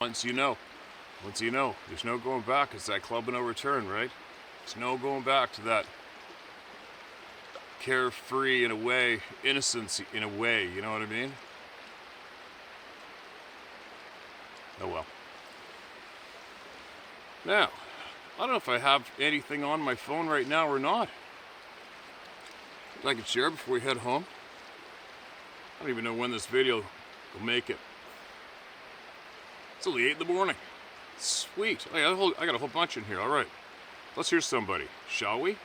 Once you know, there's no going back. It's that club of no return, right? There's no going back to that carefree in a way, innocence in a way, you know what I mean? Oh well. Now, I don't know if I have anything on my phone right now or not that I can share before we head home. I don't even know when this video will make it. It's only 8 in the morning. Sweet. I got a whole bunch in here. All right. Let's hear somebody, shall we?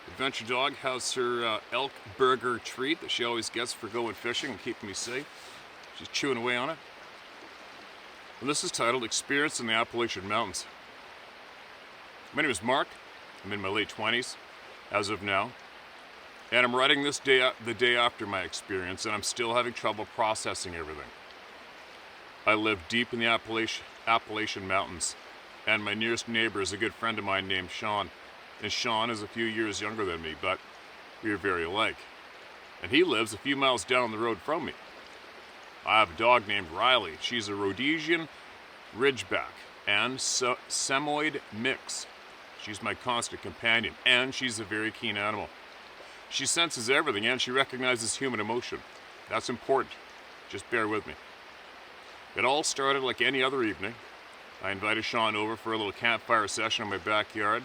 Adventure Dog has her elk burger treat that she always gets for going fishing and keeping me safe. She's chewing away on it. And this is titled Experience in the Appalachian Mountains. My name is Mark. I'm in my late 20s as of now. And I'm writing this the day after my experience, and I'm still having trouble processing everything. I live deep in the Appalachian Mountains, and my nearest neighbor is a good friend of mine named Sean. And Sean is a few years younger than me, but we are very alike. And he lives a few miles down the road from me. I have a dog named Riley. She's a Rhodesian Ridgeback and Samoyed mix. She's my constant companion, and she's a very keen animal. She senses everything, and she recognizes human emotion. That's important. Just bear with me. It all started like any other evening. I invited Sean over for a little campfire session in my backyard.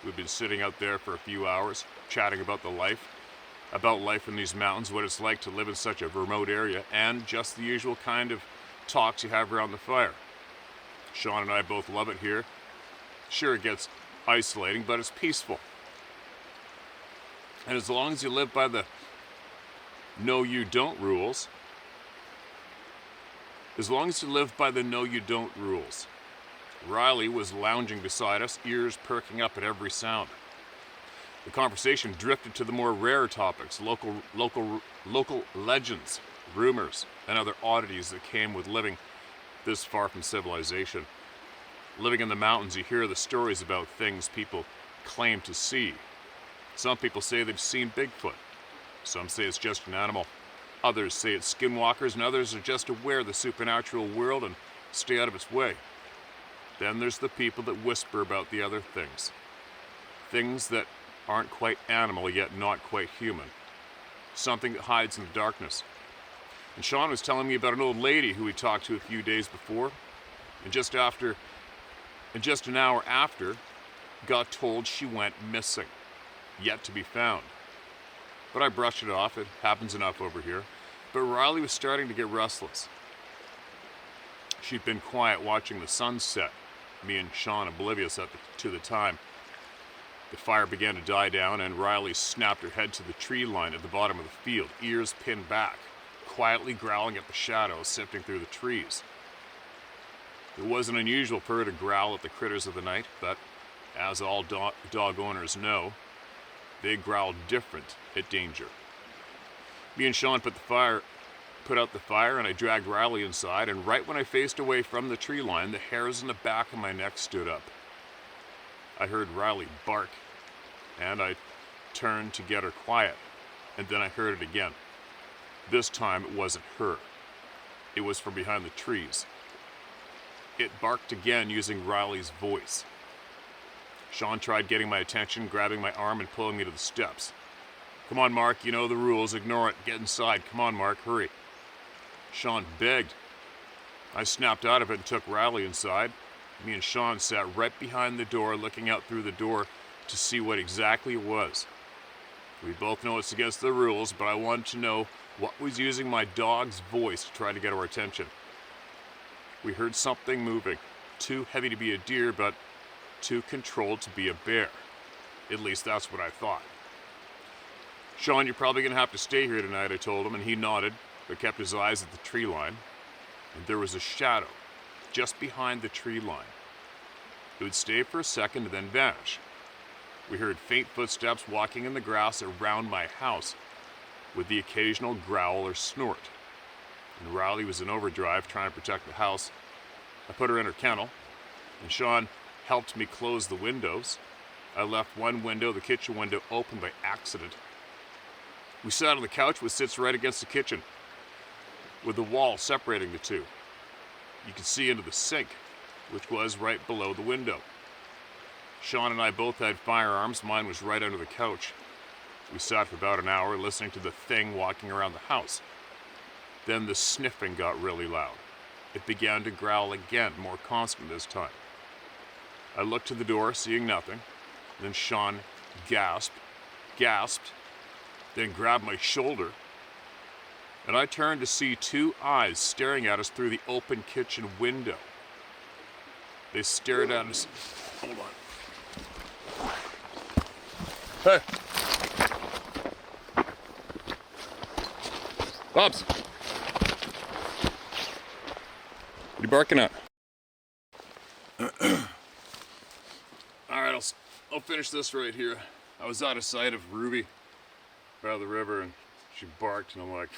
We've been sitting out there for a few hours, chatting about life in these mountains, what it's like to live in such a remote area, and just the usual kind of talks you have around the fire. Sean and I both love it here. Sure, it gets isolating, but it's peaceful. And as long as you live by the no you don't rules, Riley was lounging beside us, ears perking up at every sound. The conversation drifted to the more rare topics, local legends, rumors, and other oddities that came with living this far from civilization. Living in the mountains, you hear the stories about things people claim to see. Some people say they've seen Bigfoot. Some say it's just an animal. Others say it's skinwalkers, and others are just aware of the supernatural world and stay out of its way. Then there's the people that whisper about the other things. Things that aren't quite animal, yet not quite human. Something that hides in the darkness. And Sean was telling me about an old lady who he talked to a few days before, and just an hour after, got told she went missing, yet to be found. But I brushed it off. It happens enough over here. But Riley was starting to get restless. She'd been quiet watching the sun set, me and Sean oblivious to the time. The fire began to die down, and Riley snapped her head to the tree line at the bottom of the field, ears pinned back, quietly growling at the shadows sifting through the trees. It wasn't unusual for her to growl at the critters of the night, but as all dog owners know, they growl different at danger. Me and Sean put out the fire, and I dragged Riley inside, and right when I faced away from the tree line, the hairs on the back of my neck stood up. I heard Riley bark, and I turned to get her quiet, and then I heard it again. This time it wasn't her. It was from behind the trees. It barked again using Riley's voice. Sean tried getting my attention, grabbing my arm and pulling me to the steps. "Come on, Mark, you know the rules. Ignore it. Get inside. Come on, Mark, hurry." Sean begged. I snapped out of it and took Riley inside. Me and Sean sat right behind the door, looking out through the door to see what exactly it was. We both know it's against the rules, but I wanted to know what was using my dog's voice to try to get our attention. We heard something moving, too heavy to be a deer, but too controlled to be a bear. At least that's what I thought. "Sean, you're probably going to have to stay here tonight," I told him, and he nodded, but kept his eyes at the tree line. And there was a shadow just behind the tree line. It would stay for a second and then vanish. We heard faint footsteps walking in the grass around my house, with the occasional growl or snort. And Riley was in overdrive trying to protect the house. I put her in her kennel, and Sean helped me close the windows. I left one window, the kitchen window, open by accident. We sat on the couch, which sits right against the kitchen, with the wall separating the two. You could see into the sink, which was right below the window. Sean and I both had firearms. Mine was right under the couch. We sat for about an hour listening to the thing walking around the house. Then the sniffing got really loud. It began to growl again, more constant this time. I looked to the door, seeing nothing. Then Sean gasped, then grabbed my shoulder. And I turned to see two eyes staring at us through the open kitchen window. They stared at us. Hold on. Hey! Bobs! What are you barking at? Alright, I'll finish this right here. I was out of sight of Ruby by the river and she barked and I'm like,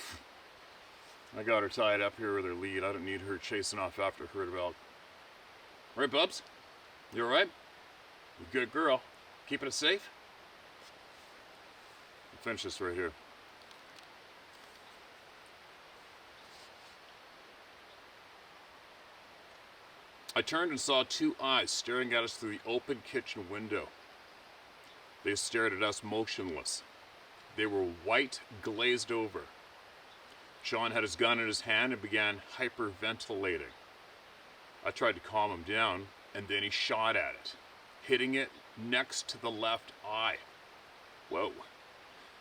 I got her tied up here with her lead. I don't need her chasing off after a herd of elk. Right, Bubs? You alright? You good girl. Keeping it safe? I'll finish this right here. I turned and saw two eyes staring at us through the open kitchen window. They stared at us motionless. They were white, glazed over. Sean had his gun in his hand and began hyperventilating. I tried to calm him down, and then he shot at it, hitting it next to the left eye. Whoa.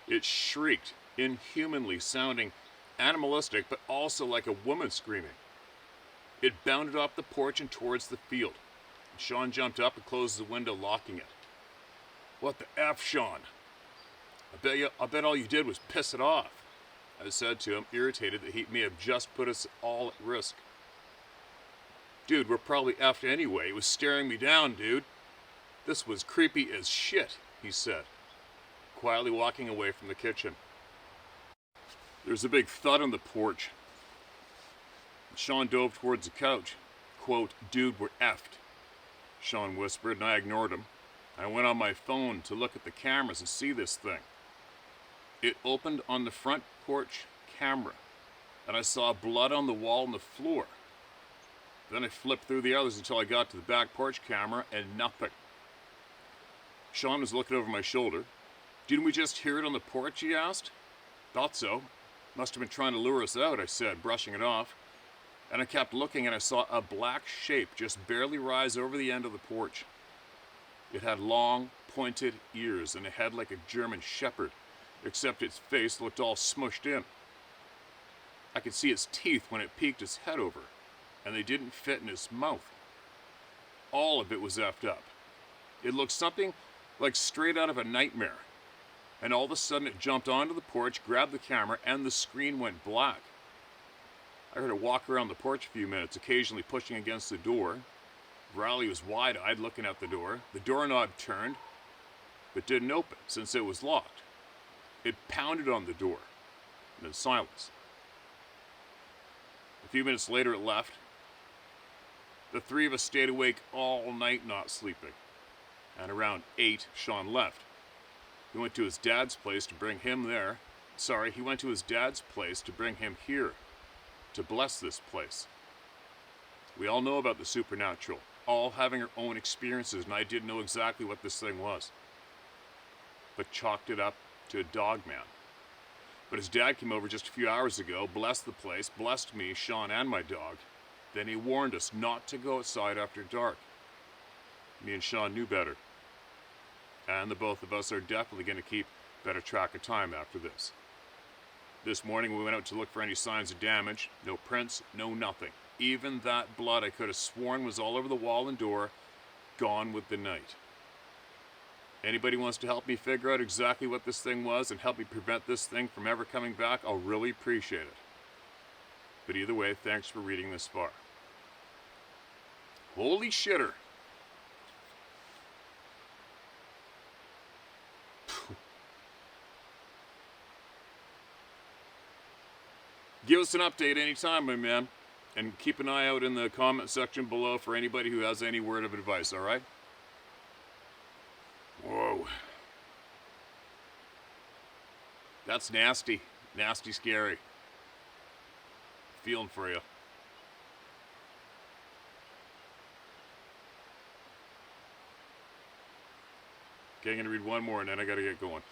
It shrieked, inhumanly sounding animalistic, but also like a woman screaming. It bounded off the porch and towards the field. Sean jumped up and closed the window, locking it. What the F, Sean? I bet all you did was piss it off, I said to him, irritated that he may have just put us all at risk. Dude, we're probably effed anyway. It was staring me down, dude. This was creepy as shit, he said, quietly walking away from the kitchen. There's a big thud on the porch. Sean dove towards the couch. Quote, dude, we're effed, Sean whispered, and I ignored him. I went on my phone to look at the cameras and see this thing. It opened on the front porch camera, and I saw blood on the wall and the floor. Then I flipped through the others until I got to the back porch camera, and nothing. Sean was looking over my shoulder. Didn't we just hear it on the porch, he asked. Thought so. Must have been trying to lure us out, I said, brushing it off. And I kept looking and I saw a black shape just barely rise over the end of the porch. It had long, pointed ears and a head like a German shepherd, except its face looked all smushed in. I could see its teeth when it peeked its head over, and they didn't fit in its mouth. All of it was effed up. It looked something like straight out of a nightmare. And all of a sudden it jumped onto the porch, grabbed the camera, and the screen went black. I heard it walk around the porch a few minutes, occasionally pushing against the door. Riley was wide-eyed looking at the door. The doorknob turned, but didn't open since it was locked. It pounded on the door, and then silence. A few minutes later it left. The three of us stayed awake all night not sleeping. And around 8, Sean left. He went to his dad's place to bring him there. He went to his dad's place to bring him here, to bless this place. We all know about the supernatural, all having our own experiences, and I didn't know exactly what this thing was, but chalked it up to a Dogman. But his dad came over just a few hours ago, blessed the place, blessed me, Sean, and my dog. Then he warned us not to go outside after dark. Me and Sean knew better. And the both of us are definitely going to keep better track of time after this. This morning we went out to look for any signs of damage. No prints, no nothing. Even that blood I could have sworn was all over the wall and door, gone with the night. Anybody wants to help me figure out exactly what this thing was and help me prevent this thing from ever coming back, I'll really appreciate it. But either way, thanks for reading this far. Holy shitter. Give us an update anytime, my man. And keep an eye out in the comment section below for anybody who has any word of advice, alright? Whoa. That's nasty. Nasty scary. Feeling for you. Okay, I'm going to read one more and then I got to get going.